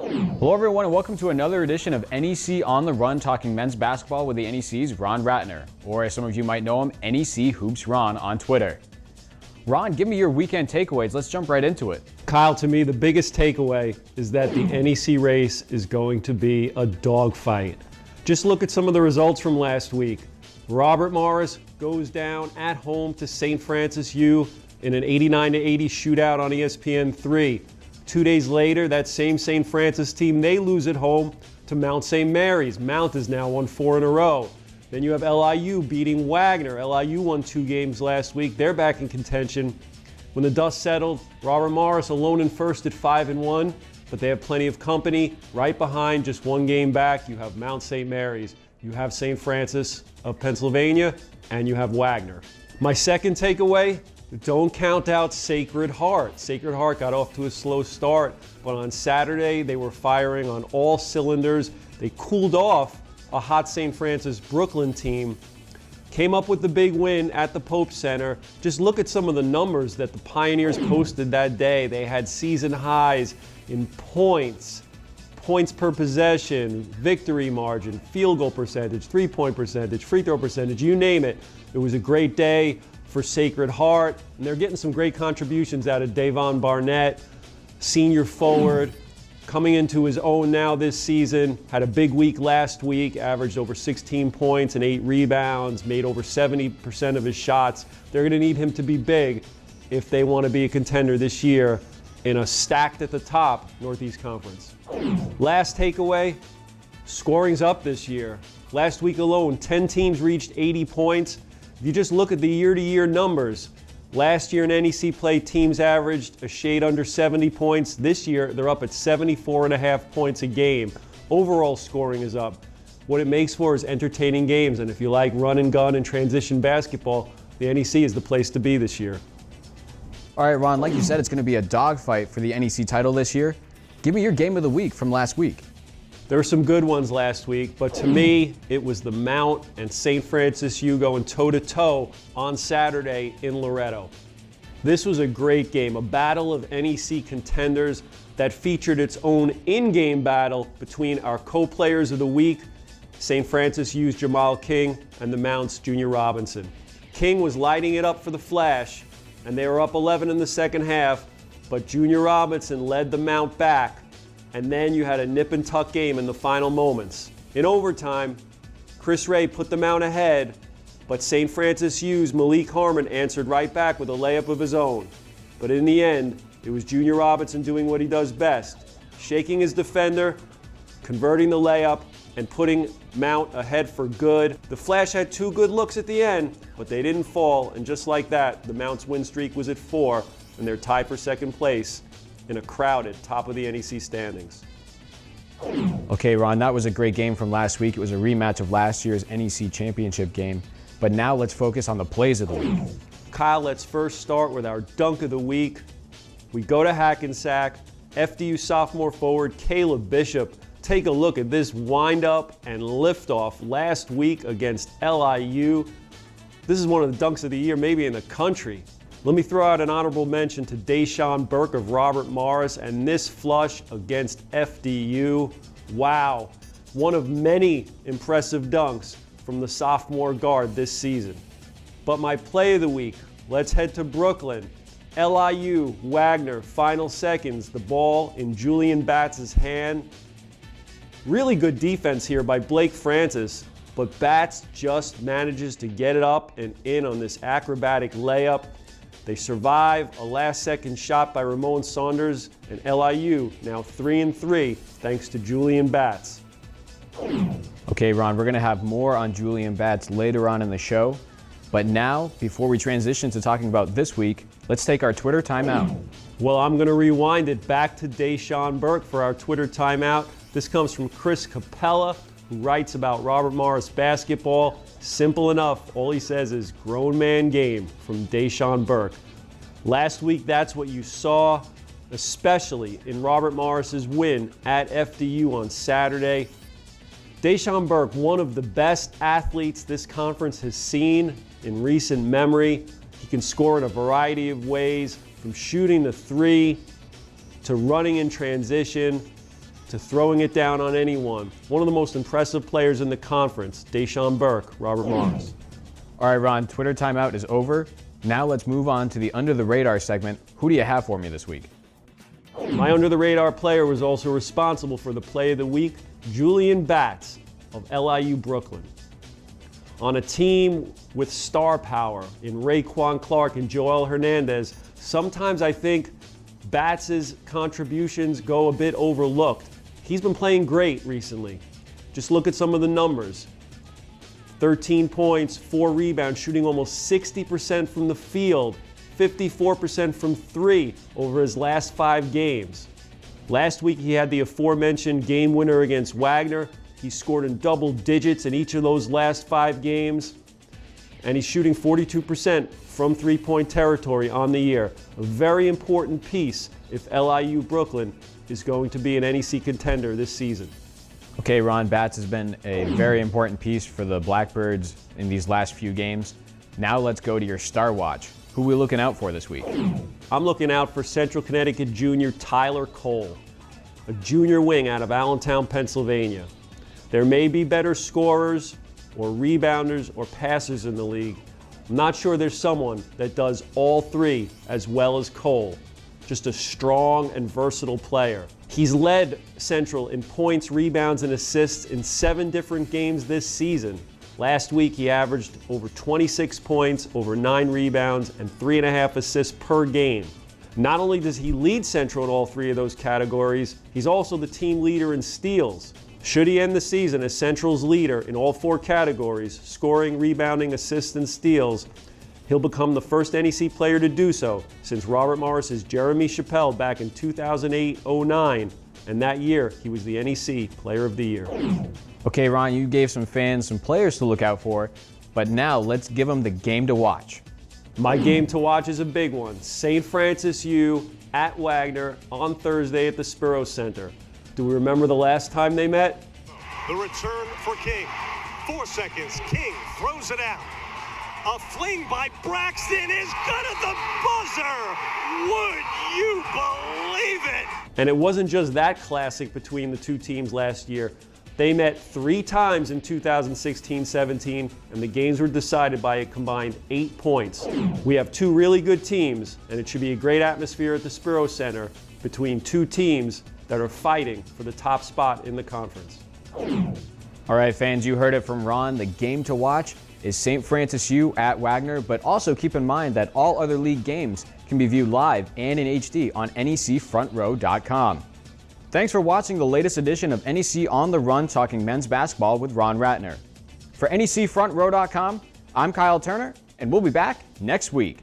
Hello everyone and welcome to another edition of NEC On the Run, talking men's basketball with the NEC's Ron Ratner, or as some of you might know him, NEC Hoops Ron on Twitter. Ron, give me your weekend takeaways. Let's jump right into it. Kyle, to me, the biggest takeaway is that the NEC race is going to be a dogfight. Just look at some of the results from last week. Robert Morris goes down at home to St. Francis U in an 89-80 shootout on ESPN3. 2 days later, that same St. Francis team, they lose at home to Mount St. Mary's. Mount has now won 4 in a row. Then you have LIU beating Wagner. LIU won 2 games last week. They're back in contention. When the dust settled, Robert Morris alone in first at 5-1, but they have plenty of company. Right behind, just 1 game back, you have Mount St. Mary's. You have St. Francis of Pennsylvania, and you have Wagner. My second takeaway, don't count out Sacred Heart. Sacred Heart got off to a slow start, but on Saturday they were firing on all cylinders. They cooled off a hot St. Francis Brooklyn team, came up with the big win at the Pope Center. Just look at some of the numbers that the Pioneers posted that day. They had season highs in points per possession, victory margin, field goal percentage, three-point percentage, free throw percentage, you name it. It was a great day for Sacred Heart, and they're getting some great contributions out of Davon Barnett, senior forward, coming into his own now this season. Had a big week last week, averaged over 16 points and 8 rebounds, made over 70% of his shots. They're going to need him to be big if they want to be a contender this year in a stacked at the top Northeast Conference. Last takeaway, scoring's up this year. Last week alone, 10 teams reached 80 points. If you just look at the year-to-year numbers, last year in NEC play, teams averaged a shade under 70 points. This year, they're up at 74.5 points a game. Overall scoring is up. What it makes for is entertaining games, and if you like run and gun and transition basketball, the NEC is the place to be this year. All right, Ron, like you said, it's going to be a dogfight for the NEC title this year. Give me your game of the week from last week. There were some good ones last week, but to me, it was the Mount and St. Francis U going toe-to-toe on Saturday in Loretto. This was a great game, a battle of NEC contenders that featured its own in-game battle between our co-players of the week, St. Francis U's Jamal King and the Mount's Junior Robinson. King was lighting it up for the Flash, and they were up 11 in the second half, but Junior Robinson led the Mount back. And then you had a nip-and-tuck game in the final moments. In overtime, Chris Ray put the Mount ahead, but St. Francis U's Malik Harmon answered right back with a layup of his own. But in the end, it was Junior Robinson doing what he does best, shaking his defender, converting the layup, and putting Mount ahead for good. The Flash had 2 good looks at the end, but they didn't fall, and just like that, the Mount's win streak was at 4, and they're tied for second place in a crowded top of the NEC standings. Okay, Ron, that was a great game from last week. It was a rematch of last year's NEC championship game. But now let's focus on the plays of the week. Kyle, let's first start with our dunk of the week. We go to Hackensack. FDU sophomore forward Caleb Bishop. Take a look at this wind-up and lift-off last week against LIU. This is one of the dunks of the year, maybe in the country. Let me throw out an honorable mention to Deshaun Burke of Robert Morris and this flush against FDU. Wow, one of many impressive dunks from the sophomore guard this season. But my play of the week, let's head to Brooklyn. LIU, Wagner, final seconds, the ball in Julian Batts' hand. Really good defense here by Blake Francis, but Batts just manages to get it up and in on this acrobatic layup. They survive a last-second shot by Ramon Saunders, and LIU now 3-3 thanks to Julian Batts. Okay, Ron, we're going to have more on Julian Batts later on in the show. But now, before we transition to talking about this week, let's take our Twitter timeout. Well, I'm going to rewind it back to Deshaun Burke for our Twitter timeout. This comes from Chris Capella, who writes about Robert Morris basketball. Simple enough. All he says is grown man game from Deshaun Burke. Last week, that's what you saw, especially in Robert Morris's win at FDU on Saturday. Deshaun Burke, one of the best athletes this conference has seen in recent memory. He can score in a variety of ways, from shooting the three to running in transition to throwing it down on anyone. One of the most impressive players in the conference, Deshaun Burke, Robert Morris. All right, Ron, Twitter timeout is over. Now let's move on to the Under the Radar segment. Who do you have for me this week? My Under the Radar player was also responsible for the Play of the Week, Julian Batts of LIU Brooklyn. On a team with star power in Raekwon Clark and Joel Hernandez, sometimes I think Batts' contributions go a bit overlooked. He's been playing great recently. Just look at some of the numbers. 13 points, 4 rebounds, shooting almost 60% from the field, 54% from 3 over his last 5 games. Last week he had the aforementioned game winner against Wagner. He scored in double digits in each of those last 5 games. And he's shooting 42% from three-point territory on the year. A very important piece if LIU Brooklyn is going to be an NEC contender this season. Okay, Ron, Batts has been a very important piece for the Blackbirds in these last few games. Now let's go to your Star Watch. Who are we looking out for this week? I'm looking out for Central Connecticut junior Tyler Cole, a junior wing out of Allentown, Pennsylvania. There may be better scorers or rebounders or passers in the league. I'm not sure there's someone that does all 3 as well as Cole. Just a strong and versatile player. He's led Central in points, rebounds, and assists in 7 different games this season. Last week he averaged over 26 points, over 9 rebounds, and 3.5 assists per game. Not only does he lead Central in all 3 of those categories, he's also the team leader in steals. Should he end the season as Central's leader in all 4 categories, scoring, rebounding, assists, and steals, he'll become the first NEC player to do so since Robert Morris's Jeremy Chappelle back in 2008-09, and that year he was the NEC Player of the Year. Okay, Ron, you gave some fans some players to look out for, but now let's give them the game to watch. My game to watch is a big one. St. Francis U at Wagner on Thursday at the Spiro Center. Do we remember the last time they met? The return for King. 4 seconds. King throws it out. A fling by Braxton is good at the buzzer. Would you believe it? And it wasn't just that classic between the 2 teams last year. They met 3 times in 2016-17, and the games were decided by a combined 8 points. We have 2 really good teams, and it should be a great atmosphere at the Spiro Center between 2 teams that are fighting for the top spot in the conference. All right, fans, you heard it from Ron. The game to watch is St. Francis U at Wagner, but also keep in mind that all other league games can be viewed live and in HD on NECFrontRow.com. Thanks for watching the latest edition of NEC On the Run, talking men's basketball with Ron Ratner. For NECFrontRow.com, I'm Kyle Turner, and we'll be back next week.